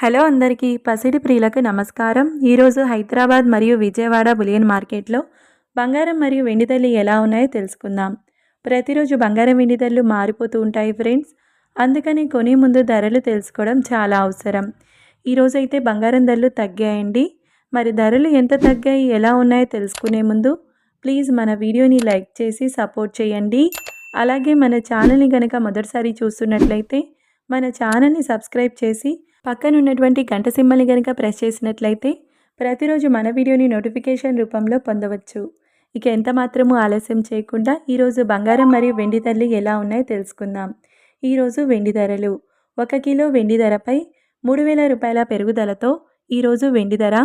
Hello అందరికీ పసిడి ప్రియులకు నమస్కారం. ఈరోజు హైదరాబాద్ మరియు విజయవాడ బులియన్ మార్కెట్లో బంగారం మరియు వెండి ధరలు ఎలా ఉన్నాయో తెలుసుకుందాం. ప్రతిరోజు బంగారం వెండి ధరలు మారిపోతూ ఉంటాయి ఫ్రెండ్స్. అందుకని కొనే ముందు ధరలు తెలుసుకోవడం చాలా అవసరం. ఈరోజైతే బంగారం ధరలు తగ్గాయండి. మరి ధరలు ఎంత తగ్గాయి, ఎలా ఉన్నాయో తెలుసుకునే ముందు ప్లీజ్ మన వీడియోని లైక్ చేసి సపోర్ట్ చేయండి. అలాగే మన ఛానల్ని కనుక మొదటిసారి చూస్తున్నట్లయితే మన ఛానల్ని సబ్స్క్రైబ్ చేసి పక్కన ఉన్నటువంటి గంట సింబల్ని కనుక ప్రెస్ చేసినట్లయితే ప్రతిరోజు మన వీడియోని నోటిఫికేషన్ రూపంలో పొందవచ్చు. ఇక ఎంత మాత్రమూ ఆలస్యం చేయకుండా ఈరోజు బంగారం మరియు వెండి ధరలు ఎలా ఉన్నాయో తెలుసుకుందాం. ఈరోజు వెండి ధరలు 1 కిలో వెండి ధరపై 3,000 రూపాయల పెరుగుదలతో ఈరోజు వెండి ధర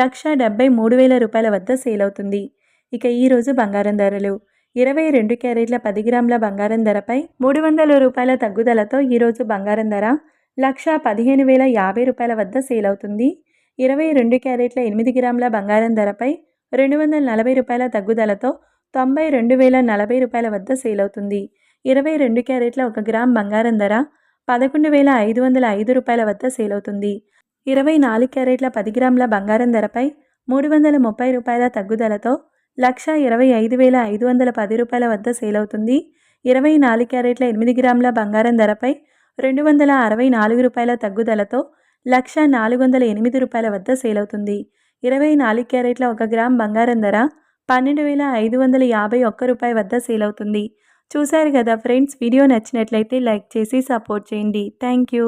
1,73,000 రూపాయల వద్ద సేల్ అవుతుంది. ఇక ఈరోజు బంగారం ధరలు 22 క్యారెట్ల 10 గ్రాముల బంగారం ధరపై 300 రూపాయల తగ్గుదలతో ఈరోజు బంగారం ధర 1,15,050 రూపాయల వద్ద సేల్ అవుతుంది. 22 క్యారెట్ల 8 గ్రాముల బంగారం ధరపై 240 రూపాయల తగ్గుదలతో 92,040 రూపాయల వద్ద సేల్ అవుతుంది. 22 క్యారెట్ల 1 గ్రామ్ బంగారం ధర 11,505 రూపాయల వద్ద సేల్ అవుతుంది. 24 క్యారెట్ల 10 గ్రాముల బంగారం ధరపై 330 రూపాయల తగ్గుదలతో 1,25,510 రూపాయల వద్ద సేల్ అవుతుంది. 24 క్యారెట్ల 8 గ్రాముల బంగారం ధరపై 264 రూపాయల తగ్గుదలతో 1,408 రూపాయల వద్ద సేల్ అవుతుంది. 24 క్యారెట్ల 1 గ్రామ్ బంగారం ధర 12,551 రూపాయల వద్ద సేల్ అవుతుంది. చూశారు కదా ఫ్రెండ్స్, వీడియో నచ్చినట్లయితే లైక్ చేసి సపోర్ట్ చేయండి. Thank you.